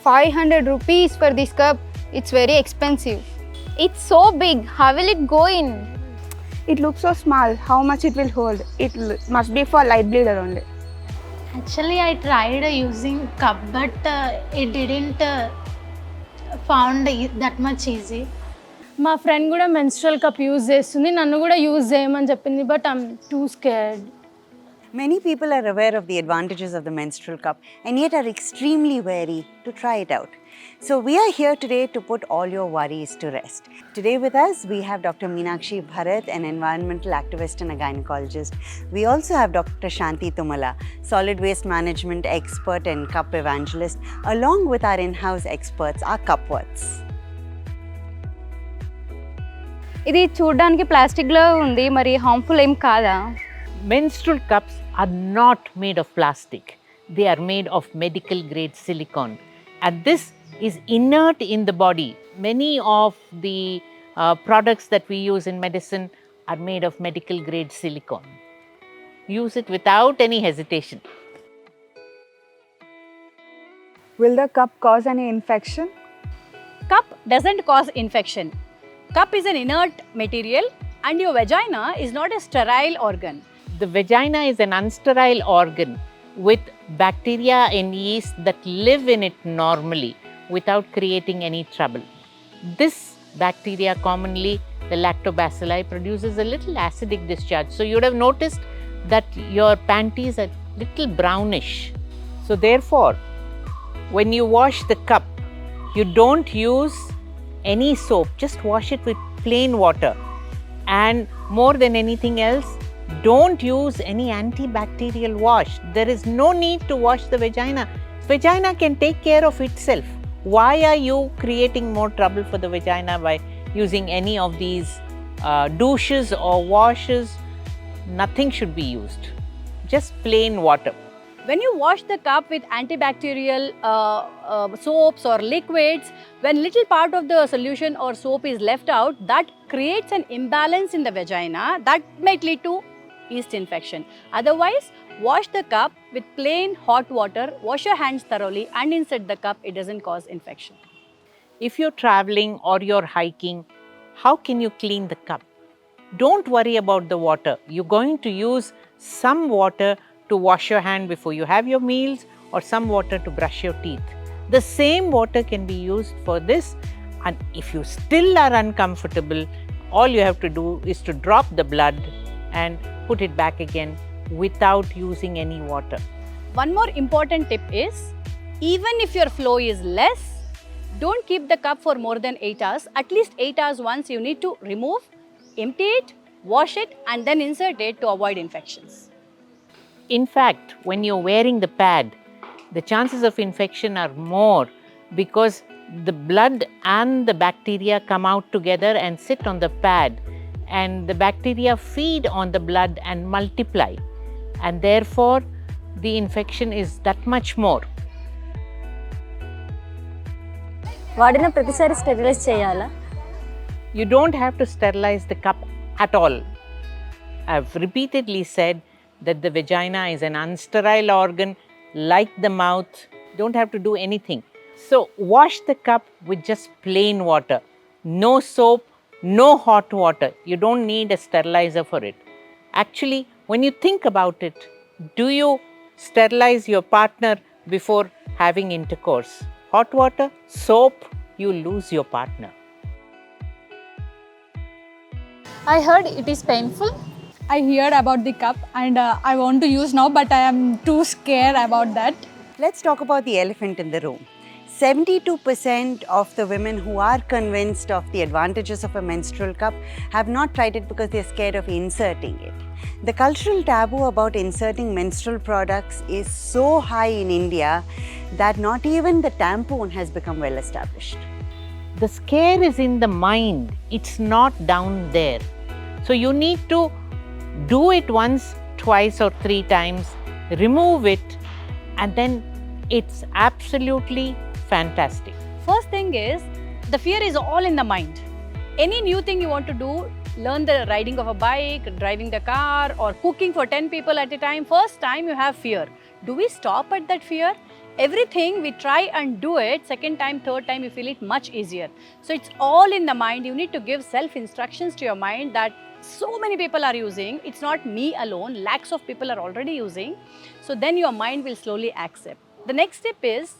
500 rupees for this cup. It's very expensive. It's so big. How will it go in? It looks so small. How much it will hold? It must be for light bleeder only. Actually, I tried using cup, but it didn't found that much easy. మా friend కూడా menstrual cup use చేస్తుంది, నన్ను కూడా use చేయమని చెప్పింది, but I'm two scared. Many people are aware of the advantages of the menstrual cup and yet are extremely wary to try it out. So we are here today to put all your worries to rest. Today with us we have Dr Meenakshi Bharath, an environmental activist and a gynecologist. We also have Dr Shanthi Tummala, solid waste management expert and cup evangelist, along with our in-house experts, our cup-verts. ఇది చూడడానికి ప్లాస్టిక్లో ఉంది, మరి harmful ఏం కాదా? Menstrual cups are not made of plastic. They are made of medical grade silicone. And this is inert in the body. Many of the products that we use in medicine are made of medical grade silicone. Use it without any hesitation. Will the cup cause any infection? Cup doesn't cause infection. Cup is an inert material and your vagina is not a sterile organ. The vagina is an unsterile organ with bacteria and yeast that live in it normally without creating any trouble. This bacteria, commonly the lactobacilli, produces a little acidic discharge. So you would have noticed that your panties are little brownish. So therefore, when you wash the cup, you don't use any soap, just wash it with plain water. And more than anything else, don't use any antibacterial wash. There is no need to wash the vagina. Vagina can take care of itself. Why are you creating more trouble for the vagina by using any of these douches or washes? Nothing should be used. Just plain water. When you wash the cup with antibacterial soaps or liquids, when little part of the solution or soap is left out, that creates an imbalance in the vagina that might lead to yeast infection. Otherwise, wash the cup with plain hot water, wash your hands thoroughly and insert the cup. It doesn't cause infection. If you're traveling or you're hiking, how can you clean the cup? Don't worry about the water. You're going to use some water to wash your hand before you have your meals or some water to brush your teeth. The same water can be used for this, and if you still are uncomfortable, all you have to do is to drop the blood and put it back again without using any water. One more important tip is, even if your flow is less, don't keep the cup for more than 8 hours. At least 8 hours once you need to remove, empty it, wash it and then insert it to avoid infections. In fact, when you're wearing the pad, the chances of infection are more because the blood and the bacteria come out together and sit on the pad, and the bacteria feed on the blood and multiply, and therefore the infection is that much more. వాడిన ప్రతిసారి sterilise చేయాలా? You don't have to sterilize the cup at all. I've repeatedly said that the vagina is an unsterile organ like the mouth. Don't have to do anything. So wash the cup with just plain water. No soap, no hot water. You don't need a sterilizer for it. Actually, when you think about it, do you sterilize your partner before having intercourse? Hot water, soap, you lose your partner. I heard it is painful. I heard about the cup and I want to use now, but I am too scared about that. Let's talk about the elephant in the room. 72% of the women who are convinced of the advantages of a menstrual cup have not tried it because they're scared of inserting it. The cultural taboo about inserting menstrual products is so high in India that not even the tampon has become well established. The scare is in the mind, it's not down there. So you need to do it once, twice or 3 times, remove it, and then it's absolutely fantastic. First thing is, the fear is all in the mind. Any new thing you want to do, learn the riding of a bike, driving the car or cooking for 10 people at a time, first time you have fear. Do we stop at that fear? everything we try and do it, second time, third time, you feel it much easier. So it's all in the mind. You need to give self-instructions to your mind that so many people are using. It's not me alone. Lakhs of people are already using. So then your mind will slowly accept. The next step is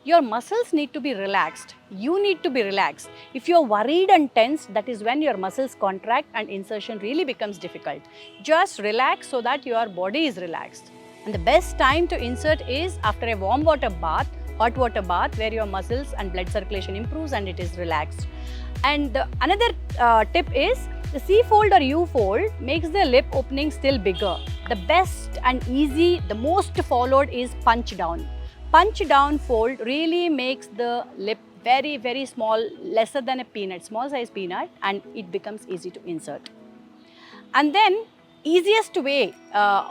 your muscles need to be relaxed. You need to be relaxed. If you're worried and tense, that is when your muscles contract and insertion really becomes difficult. Just relax so that your body is relaxed. And the best time to insert is after a warm water bath, hot water bath, where your muscles and blood circulation improves and it is relaxed. And another tip is the C fold or U fold makes the lip opening still bigger. The best and easy, the most followed is punch down. Punch down fold really makes the lip very, very small, lesser than a peanut, small size peanut, and it becomes easy to insert. And then easiest way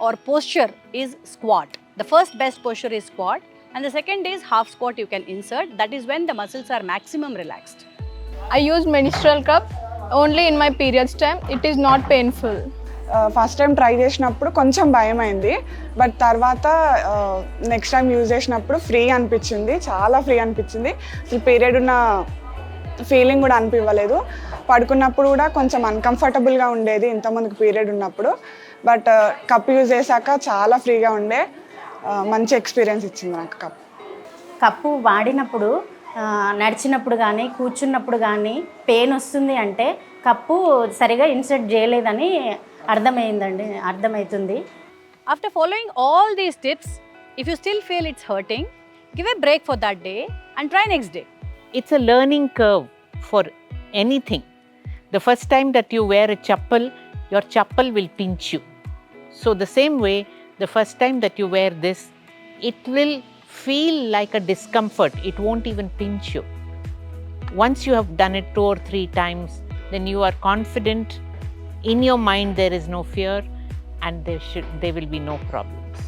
or posture is squat. The first best posture is squat, and the second is half squat you can insert. That is when the muscles are maximum relaxed. I use menstrual cup only in my periods time. It is not painful. First time try చేసినప్పుడు కొంచెం భయం అయింది, but తర్వాత next time use చేసినప్పుడు free అనిపించింది, చాలా free అనిపించింది. అసలు పీరియడ్ ఉన్న ఫీలింగ్ కూడా అనిపించలేదు. పడుకున్నప్పుడు కూడా కొంచెం అన్కంఫర్టబుల్గా ఉండేది ఇంతమందికి పీరియడ్ ఉన్నప్పుడు, బట్ కప్ యూజ్ చేశాక చాలా ఫ్రీగా ఉండే, మంచి ఎక్స్పీరియన్స్ ఇచ్చింది నాకు కప్. కప్పు వాడినప్పుడు నడిచినప్పుడు కానీ కూర్చున్నప్పుడు కానీ పెయిన్ వస్తుంది అంటే కప్పు సరిగా ఇన్సర్ట్ చేయలేదని అర్థమవుతుంది. After following all these tips, if you still feel it's hurting, give a break for that day and try next day. It's a learning curve for anything. The first time that you wear a chappal, your chappal will pinch you. So the same way, the first time that you wear this, it will feel like a discomfort. It won't even pinch you. Once you have done it 2 or 3 times, then you are confident. In your mind there is no fear and there will be no problems.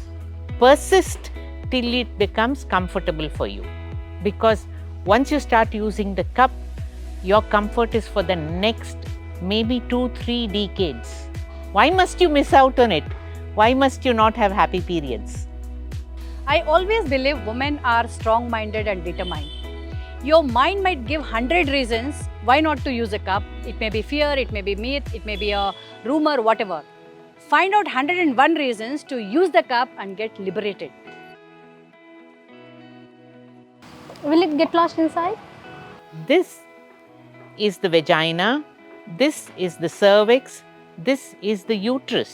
Persist till it becomes comfortable for you, because once you start using the cup, your comfort is for the next maybe 2-3 decades. Why must you miss out on it? Why must you not have happy periods? I always believe women are strong-minded and determined. Your mind might give 100 reasons why not to use a cup. It may be fear, it may be myth, it may be a rumor, whatever. Find out 101 reasons to use the cup and get liberated. Will it get lost inside? This is the vagina, this is the cervix, this is the uterus.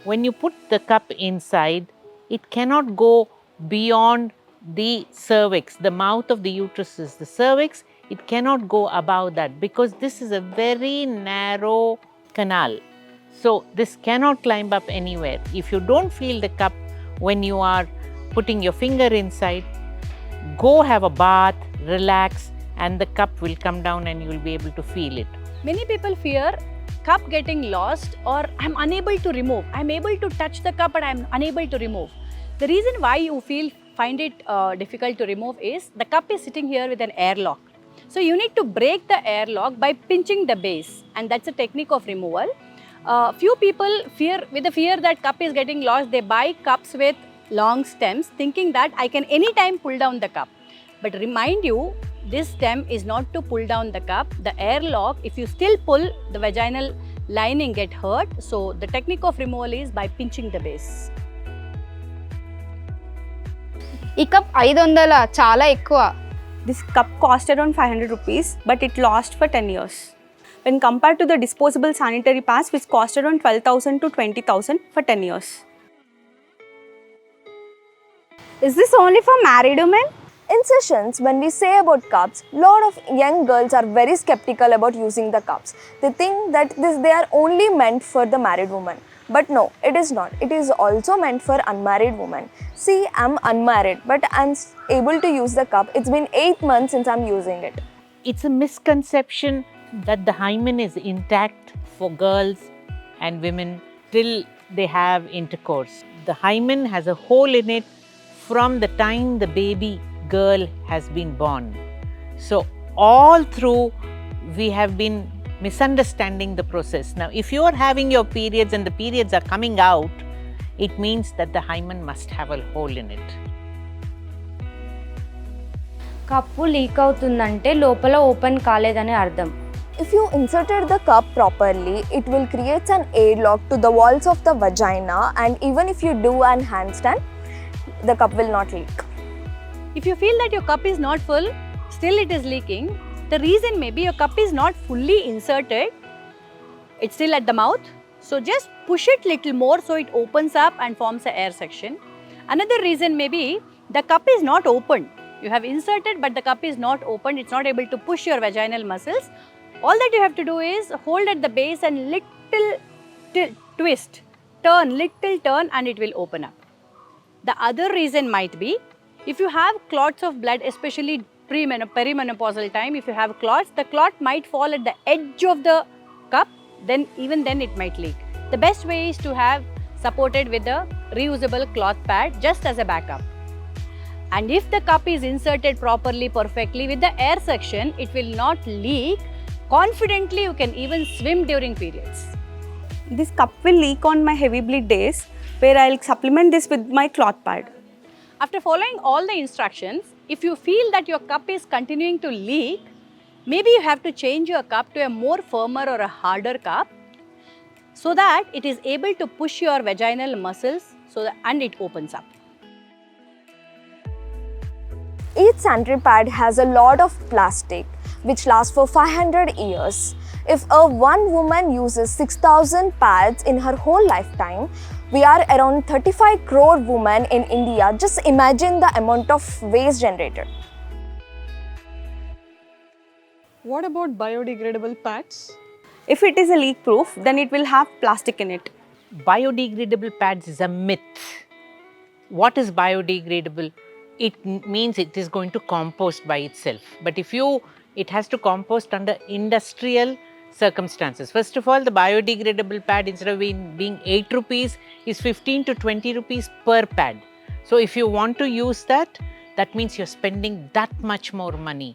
When you put the cup inside, it cannot go beyond the cervix. The mouth of the uterus is the cervix. It cannot go above that because this is a very narrow canal. So this cannot climb up anywhere. If you don't feel the cup when you are putting your finger inside, go have a bath, relax, and the cup will come down and you will be able to feel it. Many people fear cup getting lost or I'm unable to remove. I'm able to touch the cup but I'm unable to remove. The reason why you find it difficult to remove is the cup is sitting here with an airlock. So you need to break the airlock by pinching the base, and that's a technique of removal. Few people with the fear that cup is getting lost, they buy cups with long stems thinking that I can anytime pull down the cup. But remind you, this stem is not to pull down the cup. The airlock, if you still pull, the vaginal lining get hurt. So the technique of removal is by pinching the base. ఈ cup 500 చాలా ఎక్కువ. This cup cost around 500 rupees, but it lost for 10 years. When compared to the disposable sanitary pads, which cost around 12,000 to 20,000 for 10 years. Is this only for married women? In sessions, when we say about cups, lot of young girls are very skeptical about using the cups. They think that they are only meant for the married woman. But no, it is not. It is also meant for unmarried women. See, I'm unmarried, but I'm able to use the cup. It's been 8 months since I'm using it. It's a misconception that the hymen is intact for girls and women till they have intercourse. The hymen has a hole in it from the time the baby girl has been born. So all through we have been misunderstanding the process. Now if you are having your periods and the periods are coming out, it means that the hymen must have a hole in it. Cup leak అవుతుందంటే లోపల open కాలేదని అర్థం. If you inserted the cup properly, it will create an airlock to the walls of the vagina, and even if you do an handstand, the cup will not leak. If you feel that your cup is not full, still it is leaking, the reason may be your cup is not fully inserted, it's still at the mouth. So just push it little more so it opens up and forms an air section. Another reason may be the cup is not opened. You have inserted but the cup is not opened, it's not able to push your vaginal muscles. All that you have to do is hold at the base and little twist, little turn and it will open up. The other reason might be if you have clots of blood, especially perimenopausal time, if you have clots, the clot might fall at the edge of the cup, then even then it might leak. The best way is to have supported with a reusable cloth pad just as a backup. And if the cup is inserted properly, perfectly with the air section, it will not leak. Confidently, you can even swim during periods. This cup will leak on my heavy bleed days, where I'll supplement this with my cloth pad. After following all the instructions, if you feel that your cup is continuing to leak, maybe you have to change your cup to a more firmer or a harder cup so that it is able to push your vaginal muscles and it opens up. Each sanitary pad has a lot of plastic which lasts for 500 years. If one woman uses 6,000 pads in her whole lifetime, we are around 35 crore women in India. Just imagine the amount of waste generated. What about biodegradable pads? If it is a leak proof, then it will have plastic in it. Biodegradable pads is a myth. What is biodegradable? It means it is going to compost by itself. But it has to compost under industrial circumstances. First of all, the biodegradable pad, instead of being 8 rupees, is 15 to 20 rupees per pad. So if you want to use that, that means you're spending that much more money.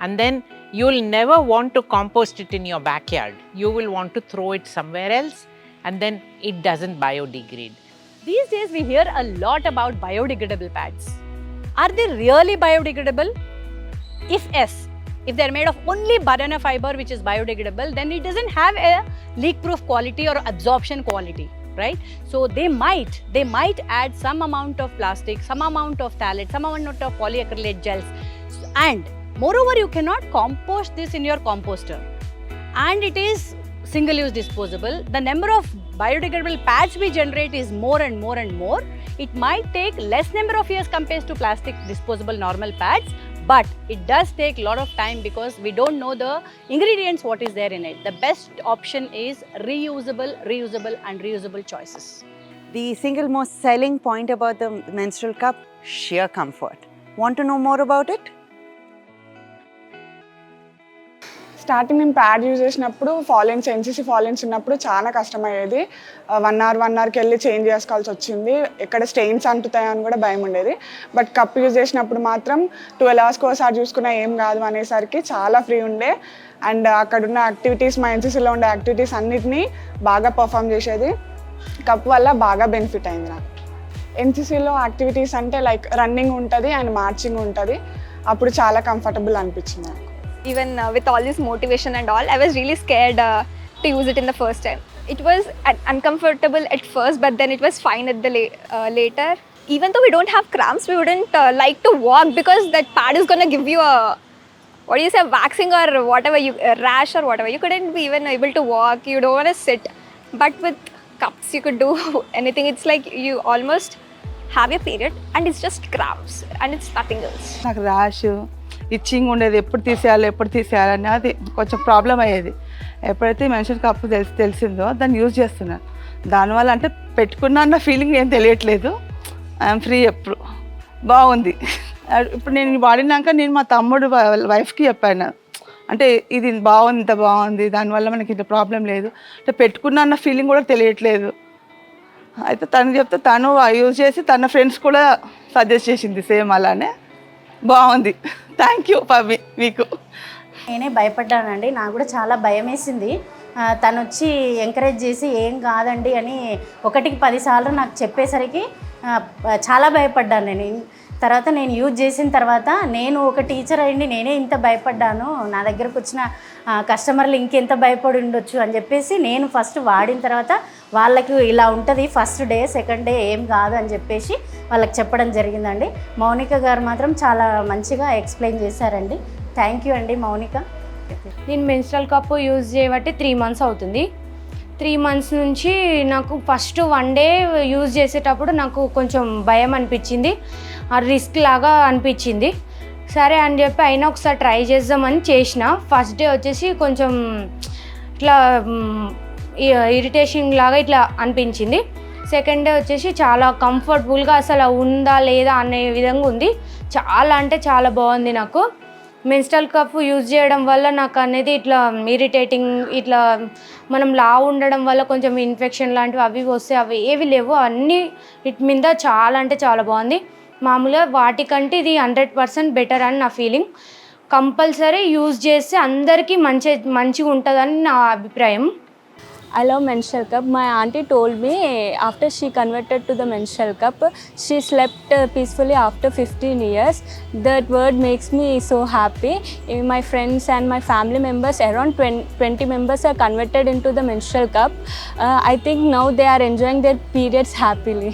And then you'll never want to compost it in your backyard. You will want to throw it somewhere else, and then it doesn't biodegrade. These days we hear a lot about biodegradable pads. Are they really biodegradable? If yes, if they're made of only banana fiber which is biodegradable, then it doesn't have a leak proof quality or absorption quality, right? So they might add some amount of plastic, some amount of phthalate, some amount of polyacrylate gels, and moreover you cannot compost this in your composter, and it is single use disposable. The number of biodegradable pads we generate is more and more and more. It might take less number of years compared to plastic disposable normal pads, but it does take a lot of time because we don't know the ingredients, what is there in it. The best option is reusable and reusable choices. The single most selling point about the menstrual cup, sheer comfort. Want to know more about it? Starting నేను pad use చేసినప్పుడు ఫాలెన్స్ NCC ఫాలెన్స్ ఉన్నప్పుడు చాలా కష్టమయ్యేది. 1 అవర్కి వెళ్ళి change చేసుకోవాల్సి వచ్చింది. ఎక్కడ stains అంటుతాయని కూడా భయం ఉండేది. బట్ కప్ యూజ్ చేసినప్పుడు మాత్రం 12 అవర్స్కి ఒకసారి చూసుకున్నా ఏం కాదు అనేసరికి చాలా ఫ్రీ ఉండే. అండ్ అక్కడున్న యాక్టివిటీస్, మా ఎన్సీసీలో ఉండే యాక్టివిటీస్ అన్నిటినీ బాగా పర్ఫామ్ చేసేది. కప్ వల్ల బాగా బెనిఫిట్ అయింది నాకు. ఎన్సీసీలో యాక్టివిటీస్ అంటే లైక్ రన్నింగ్ ఉంటుంది అండ్ మార్చింగ్ ఉంటుంది. అప్పుడు చాలా కంఫర్టబుల్ అనిపించింది నాకు. Even with all this motivation and all, I was really scared to use it in the first time. It was uncomfortable at first, but then it was fine at the later. Even though we don't have cramps, we wouldn't like to walk because that pad is going to give you a, what do you say, waxing or whatever, rash or whatever. You couldn't be even able to walk, you don't want to sit. But with cups, you could do anything. It's like you almost have your period and it's just cramps and it's nothing else. నాకు rash, itching ఉండేది, ఎప్పుడు తీసేయాలని అది కొంచెం problem అయ్యేది. ఎప్పుడైతే menstrual cup తెలిసిందో దాన్ని use చేస్తున్నాను. దానివల్ల అంటే పెట్టుకున్నా అన్న ఫీలింగ్ ఏం తెలియట్లేదు. ఐఎమ్ ఫ్రీ ఎప్పుడు. బాగుంది. ఇప్పుడు నేను వాడినాక నేను మా తమ్ముడు వైఫ్కి చెప్పాను, అంటే ఇది బాగుంది, ఇంత బాగుంది, దానివల్ల మనకి ఇంత ప్రాబ్లం లేదు, అంటే పెట్టుకున్నా అన్న ఫీలింగ్ కూడా తెలియట్లేదు. అయితే తను చెప్తే తను యూజ్ చేసి తన ఫ్రెండ్స్ కూడా సజెస్ట్ చేసింది సేమ్ అలానే. బాగుంది. థ్యాంక్ యూ పవి మీకు. నేనే భయపడ్డానండి, నాకు కూడా చాలా భయం వేసింది. తను వచ్చి ఎంకరేజ్ చేసి ఏం కాదండి అని 1కి 10 సార్లు నాకు చెప్పేసరికి చాలా భయపడ్డాను నేను. తర్వాత నేను యూజ్ చేసిన తర్వాత నేను ఒక టీచర్ అయ్యింది నేనే ఇంత భయపడ్డాను, నా దగ్గరకు వచ్చిన కస్టమర్లు ఇంకెంత భయపడి ఉండొచ్చు అని చెప్పేసి నేను ఫస్ట్ వాడిన తర్వాత వాళ్ళకు ఇలా ఉంటుంది, ఫస్ట్ డే సెకండ్ డే ఏం కాదు అని చెప్పేసి వాళ్ళకి చెప్పడం జరిగిందండి. మౌనిక గారు మాత్రం చాలా మంచిగా ఎక్స్ప్లెయిన్ చేశారండి. థ్యాంక్ యూ అండి మౌనిక. నేను మెన్స్ట్రల్ కప్ యూజ్ చేయబట్టి 3 months అవుతుంది. 3 months నుంచి నాకు ఫస్ట్ 1 day యూజ్ చేసేటప్పుడు నాకు కొంచెం భయం అనిపించింది, ఆ రిస్క్ లాగా అనిపించింది. సరే అని చెప్పి అయినా ఒకసారి ట్రై చేద్దామని చేసిన. ఫస్ట్ డే వచ్చేసి కొంచెం ఇట్లా ఇరిటేషన్ లాగా ఇట్లా అనిపించింది. సెకండ్ డే వచ్చేసి చాలా కంఫర్టబుల్గా అసలు ఉందా లేదా అనే విధంగా ఉంది. చాలా అంటే చాలా బాగుంది నాకు. మెన్స్ట్రల్ కప్ యూజ్ చేయడం వల్ల నాకు అనేది ఇట్లా ఇరిటేటింగ్, ఇట్లా మనం లావు ఉండడం వల్ల కొంచెం ఇన్ఫెక్షన్ లాంటివి అవి వస్తే అవి ఏవి లేవు, అన్నీ ఇట్ మీద చాలా అంటే చాలా బాగుంది. మామూలుగా వాటికంటే ఇది 100% బెటర్ అని నా ఫీలింగ్. కంపల్సరీ యూజ్ చేస్తే అందరికీ మంచిగా ఉంటుందని నా అభిప్రాయం. I love menstrual cup. My auntie told me after she converted to the menstrual cup, she slept peacefully after 15 years. That word makes me so happy. My friends and my family members, around 20 members are converted into the menstrual cup. I think now they are enjoying their periods happily.